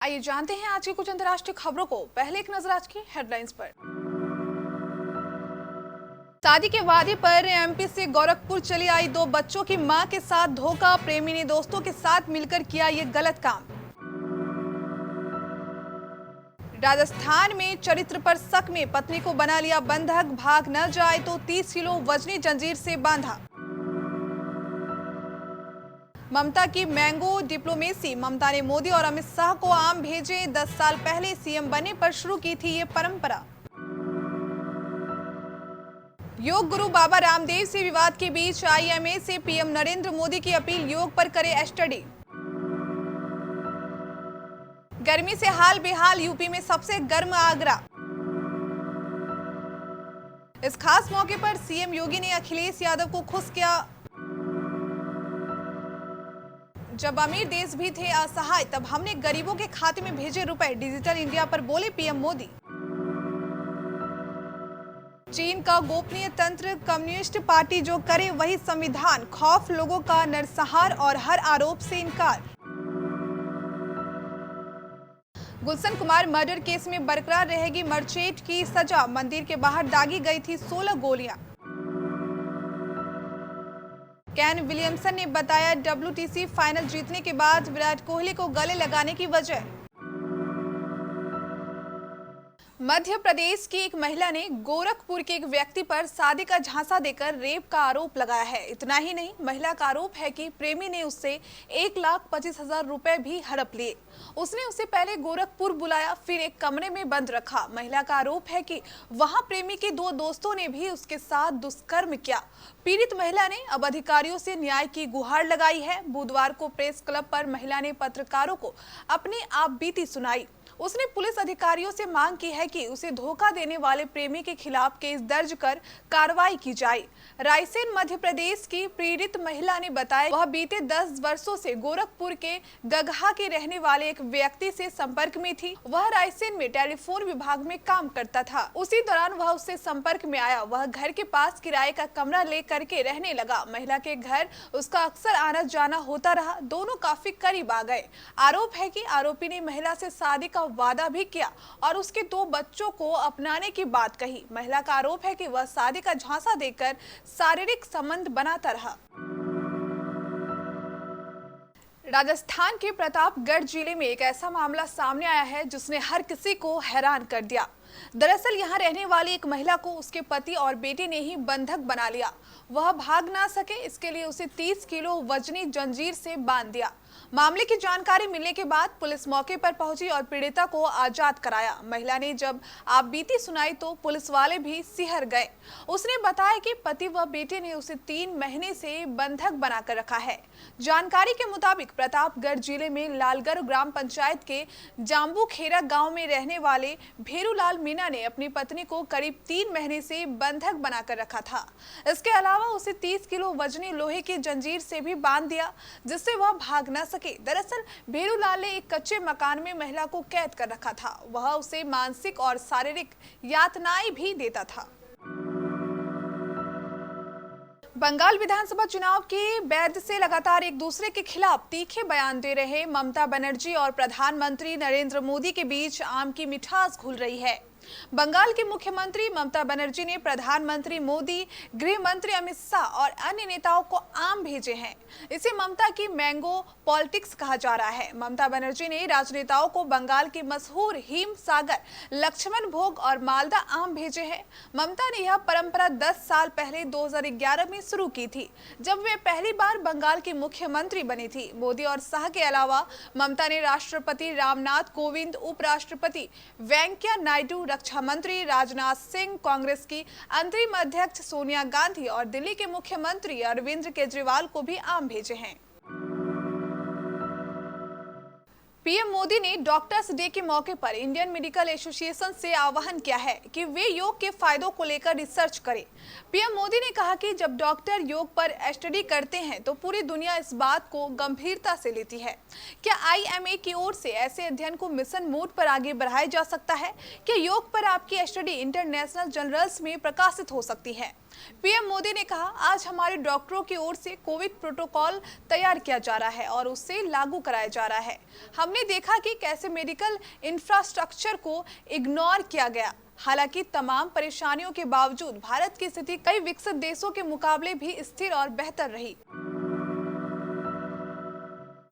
आइए जानते हैं आज की कुछ अंतर्राष्ट्रीय खबरों को। पहले एक नजर आज की हेडलाइंस पर। शादी के वादे पर एमपी से गोरखपुर चली आई दो बच्चों की मां के साथ धोखा। प्रेमी ने दोस्तों के साथ मिलकर किया ये गलत काम। राजस्थान में चरित्र पर शक में पत्नी को बना लिया बंधक। भाग न जाए तो 30 किलो वजनी जंजीर से बांधा। ममता की मैंगो डिप्लोमेसी। ममता ने मोदी और अमित शाह को आम भेजे। 10 साल पहले सीएम बनने पर शुरू की थी ये परंपरा। योग गुरु बाबा रामदेव से विवाद के बीच आईएमए से पीएम नरेंद्र मोदी की अपील, योग पर करे स्टडी। गर्मी से हाल बेहाल, यूपी में सबसे गर्म आगरा। इस खास मौके पर सीएम योगी ने अखिलेश यादव को खुश किया। जब अमीर देश भी थे असहाय, तब हमने गरीबों के खाते में भेजे रुपए। डिजिटल इंडिया पर बोले पीएम मोदी। चीन का गोपनीय तंत्र, कम्युनिस्ट पार्टी जो करे वही संविधान। खौफ लोगों का नरसंहार और हर आरोप से इनकार। गुलशन कुमार मर्डर केस में बरकरार रहेगी मर्चेंट की सजा। मंदिर के बाहर दागी गई थी 16 गोलियां। केन विलियमसन ने बताया डब्ल्यूटीसी फाइनल जीतने के बाद विराट कोहली को गले लगाने की वजह। मध्य प्रदेश की एक महिला ने गोरखपुर के एक व्यक्ति पर शादी का झांसा देकर रेप का आरोप लगाया है। इतना ही नहीं, महिला का आरोप है कि प्रेमी ने उससे 1,25,000 रुपए भी हड़प लिए। उसने उसे पहले गोरखपुर बुलाया, फिर एक कमरे में बंद रखा। महिला का आरोप है कि वहां प्रेमी के 2 दोस्तों ने भी उसके साथ दुष्कर्म किया। पीड़ित महिला ने अब अधिकारियों से न्याय की गुहार लगाई है। बुधवार को प्रेस क्लब पर महिला ने पत्रकारों को अपनी आप बीती सुनाई। उसने पुलिस अधिकारियों से मांग की है कि उसे धोखा देने वाले प्रेमी के खिलाफ केस दर्ज कर कार्रवाई की जाए। रायसेन मध्य प्रदेश की पीड़ित महिला ने बताया वह बीते 10 वर्षों से गोरखपुर के गगहा के रहने वाले एक व्यक्ति से संपर्क में थी। वह रायसेन में टेलीफोन विभाग में काम करता था। उसी दौरान वह उससे संपर्क में आया। वह घर के पास किराए का कमरा ले करके रहने लगा। महिला के घर उसका अक्सर आना जाना होता रहा। दोनों काफी करीब आ गए। आरोप है कि आरोपी ने महिला से शादी का वादा भी किया और उसके 2 बच्चों को अपनाने की बात कही। महिला का आरोप है कि वह शादी का झांसा देकर शारीरिक संबंध बनाता रहा। राजस्थान के प्रतापगढ़ जिले में एक ऐसा मामला सामने आया है जिसने हर किसी को हैरान कर दिया। दरअसल यहां रहने वाली एक महिला को उसके पति और बेटे ने ही बंधक बना लिया। वह भाग ना सके, इसके लिए उसे 30 किलो वजनी जंजीर से बांध दिया। मामले की जानकारी मिलने के बाद पुलिस मौके पर पहुंची और पीड़िता को आजाद कराया। महिला ने जब आप बीती सुनाई तो पुलिस वाले भी सिहर गए। उसने बताया कि पति व बेटे ने उसे 3 महीने से बंधक बनाकर रखा है। जानकारी के मुताबिक प्रतापगढ़ जिले में लालगढ़ ग्राम पंचायत के जाम्बू खेरा गांव में रहने वाले भेरूलाल मीना ने अपनी पत्नी को करीब 3 महीने से बंधक बनाकर रखा था। इसके अलावा उसे 30 किलो वजनी लोहे की जंजीर से भी बांध दिया, जिससे वह भाग न सके। दरअसल भेरूलाल ने एक कच्चे मकान में महिला को कैद कर रखा था। वह उसे मानसिक और शारीरिक यातनाएं भी देता था। बंगाल विधानसभा चुनाव के वैध से लगातार एक दूसरे के खिलाफ तीखे बयान दे रहे ममता बनर्जी और प्रधानमंत्री नरेंद्र मोदी के बीच आम की मिठास घुल रही है। बंगाल की मुख्यमंत्री ममता बनर्जी ने प्रधानमंत्री मोदी, गृह मंत्री अमित शाह और अन्य नेताओं को आम भेजे हैं। इसे ममता की मैंगो पॉलिटिक्स कहा जा रहा है। ममता बनर्जी ने राजनेताओं को बंगाल की मशहूर हिम सागर, लक्ष्मण भोग और मालदा आम भेजे हैं। ममता ने यह परंपरा 10 साल पहले 2011 में शुरू की थी, जब वे पहली बार बंगाल की मुख्यमंत्री बनी थी। मोदी और शाह के अलावा ममता ने राष्ट्रपति रामनाथ कोविंद, उपराष्ट्रपति वेंकैया नायडू, रक्षा मंत्री राजनाथ सिंह, कांग्रेस की अंतरिम अध्यक्ष सोनिया गांधी और दिल्ली के मुख्यमंत्री अरविंद केजरीवाल को भी आम भेजे हैं। पीएम मोदी ने डॉक्टर्स डे के मौके पर इंडियन मेडिकल एसोसिएशन से आह्वान किया है कि वे योग के फायदों को लेकर रिसर्च करें। पीएम मोदी ने कहा कि जब डॉक्टर योग पर स्टडी करते हैं तो पूरी दुनिया इस बात को गंभीरता से लेती है। क्या आईएमए की ओर से ऐसे अध्ययन को मिशन मोड पर आगे बढ़ाया जा सकता है? क्या योग पर आपकी स्टडी इंटरनेशनल जर्नल्स में प्रकाशित हो सकती है? पीएम मोदी ने कहा, आज हमारे डॉक्टरों की ओर से कोविड प्रोटोकॉल तैयार किया जा रहा है और उसे लागू कराया जा रहा है। हम हमने देखा कि कैसे मेडिकल इंफ्रास्ट्रक्चर को इग्नोर किया गया। हालांकि तमाम परेशानियों के बावजूद भारत की स्थिति कई विकसित देशों के मुकाबले भी स्थिर और बेहतर रही।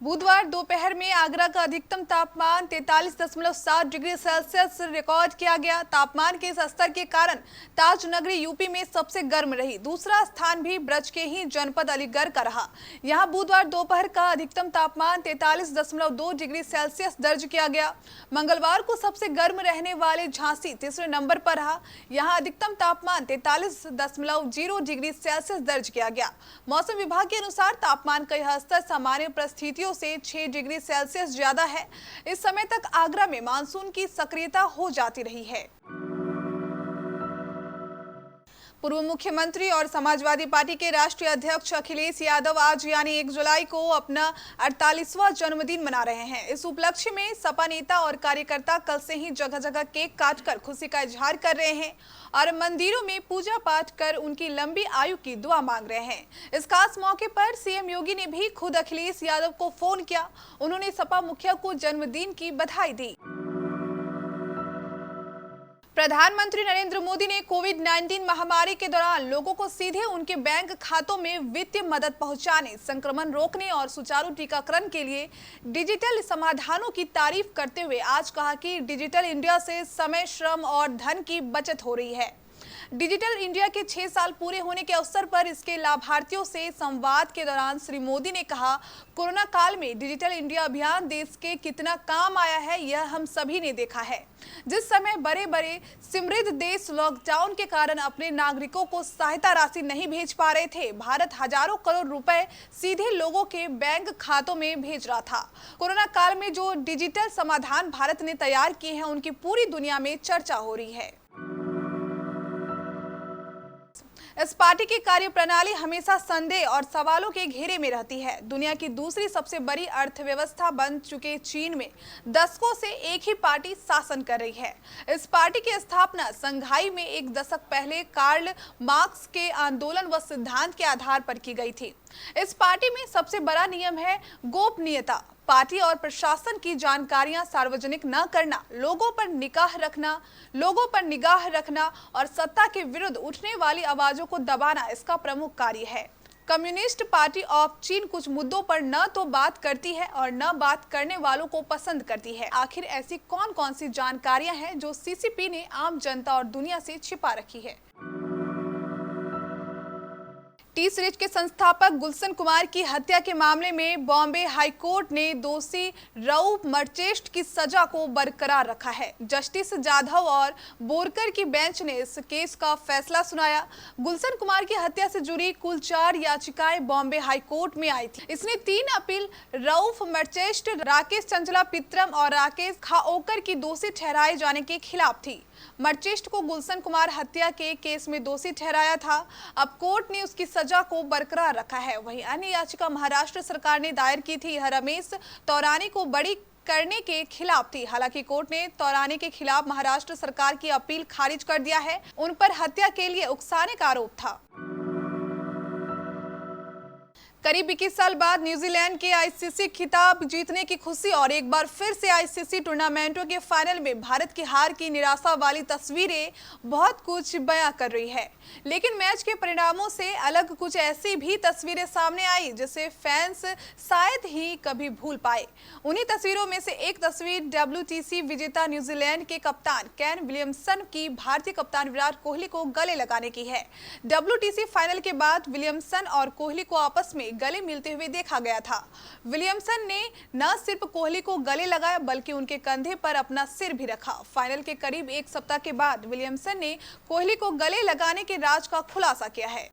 बुधवार दोपहर में आगरा का अधिकतम तापमान 43.7 डिग्री सेल्सियस रिकॉर्ड किया गया। तापमान के इस स्तर के कारण ताज नगरी यूपी में सबसे गर्म रही। दूसरा स्थान भी ब्रज के ही जनपद अलीगढ़ का रहा। यहां बुधवार दोपहर का अधिकतम तापमान 43.2 डिग्री सेल्सियस दर्ज किया गया। मंगलवार को सबसे गर्म रहने वाले झांसी तीसरे नंबर पर रहा। यहां अधिकतम तापमान 43.0 डिग्री सेल्सियस दर्ज किया गया। मौसम विभाग के अनुसार तापमान का यह स्तर सामान्य परिस्थितियों से 6 डिग्री सेल्सियस ज्यादा है। इस समय तक आगरा में मानसून की सक्रियता हो जाती रही है। पूर्व मुख्यमंत्री और समाजवादी पार्टी के राष्ट्रीय अध्यक्ष अखिलेश यादव आज यानी 1 जुलाई को अपना 48वां जन्मदिन मना रहे हैं। इस उपलक्ष्य में सपा नेता और कार्यकर्ता कल से ही जगह जगह केक काटकर खुशी का इजहार कर रहे हैं और मंदिरों में पूजा पाठ कर उनकी लंबी आयु की दुआ मांग रहे हैं। इस खास मौके पर सीएम योगी ने भी खुद अखिलेश यादव को फोन किया। उन्होंने सपा मुखिया को जन्मदिन की बधाई दी। प्रधानमंत्री नरेंद्र मोदी ने कोविड-19 महामारी के दौरान लोगों को सीधे उनके बैंक खातों में वित्तीय मदद पहुंचाने, संक्रमण रोकने और सुचारू टीकाकरण के लिए डिजिटल समाधानों की तारीफ करते हुए आज कहा कि डिजिटल इंडिया से समय, श्रम और धन की बचत हो रही है। डिजिटल इंडिया के 6 साल पूरे होने के अवसर पर इसके लाभार्थियों से संवाद के दौरान श्री मोदी ने कहा, कोरोना काल में डिजिटल इंडिया अभियान देश के कितना काम आया है यह हम सभी ने देखा है। जिस समय बड़े बड़े समृद्ध देश लॉकडाउन के कारण अपने नागरिकों को सहायता राशि नहीं भेज पा रहे थे, भारत हजारों करोड़ रुपए सीधे लोगों के बैंक खातों में भेज रहा था। कोरोना काल में जो डिजिटल समाधान भारत ने तैयार किए हैं उनकी पूरी दुनिया में चर्चा हो रही है। इस पार्टी की कार्यप्रणाली हमेशा संदेह और सवालों के घेरे में रहती है। दुनिया की दूसरी सबसे बड़ी अर्थव्यवस्था बन चुके चीन में दशकों से एक ही पार्टी शासन कर रही है। इस पार्टी की स्थापना संघाई में 1 दशक पहले कार्ल मार्क्स के आंदोलन व सिद्धांत के आधार पर की गई थी। इस पार्टी में सबसे बड़ा नियम है गोपनीयता। पार्टी और प्रशासन की जानकारियां सार्वजनिक न करना, लोगों पर निगाह रखना और सत्ता के विरुद्ध उठने वाली आवाजों को दबाना इसका प्रमुख कार्य है। कम्युनिस्ट पार्टी ऑफ चीन कुछ मुद्दों पर न तो बात करती है और न बात करने वालों को पसंद करती है। आखिर ऐसी कौन कौन सी जानकारियां हैं जो सीसीपी ने आम जनता और दुनिया से छिपा रखी है? टी सीरीज के संस्थापक गुलशन कुमार की हत्या के मामले में बॉम्बे हाईकोर्ट ने दोषी रऊफ मर्चेंट की सजा को बरकरार रखा है। जस्टिस जाधव और बोरकर की बेंच ने इस केस का फैसला सुनाया। गुलशन कुमार की हत्या से जुड़ी कुल 4 याचिकाएं बॉम्बे हाईकोर्ट में आई थी। इसमें 3 अपील रऊफ मर्चेंट, राकेश चंचलापित्रम और राकेश खाओकर की दोषी ठहराए जाने के खिलाफ थी। मर्चेंट को गुलशन कुमार हत्या के केस में दोषी ठहराया था। अब कोर्ट ने उसकी सजा को बरकरार रखा है। वहीं अन्य याचिका महाराष्ट्र सरकार ने दायर की थी। यह रमेश तौरानी को बरी करने के खिलाफ थी। हालांकि कोर्ट ने तौरानी के खिलाफ महाराष्ट्र सरकार की अपील खारिज कर दिया है। उन पर हत्या के लिए उकसाने का आरोप था। करीब 21 साल बाद न्यूजीलैंड के आईसीसी खिताब जीतने की खुशी और एक बार फिर से आईसीसी टूर्नामेंटों के फाइनल में भारत की हार की निराशा वाली तस्वीरें बहुत कुछ बयां कर रही है। लेकिन मैच के परिणामों से अलग कुछ ऐसी भी तस्वीरें सामने आई जिसे फैंस शायद ही कभी भूल पाए। उन्हीं तस्वीरों में से एक तस्वीर WTC विजेता न्यूजीलैंड के कप्तान केन विलियमसन की भारतीय कप्तान विराट कोहली को गले लगाने की है। WTC फाइनल के बाद विलियमसन और कोहली को आपस में गले मिलते हुए देखा गया था। विलियमसन ने न सिर्फ कोहली को गले लगाया बल्कि उनके कंधे पर अपना सिर भी रखा। फाइनल के करीब 1 सप्ताह के बाद विलियमसन ने कोहली को गले लगाने के राज का खुलासा किया है।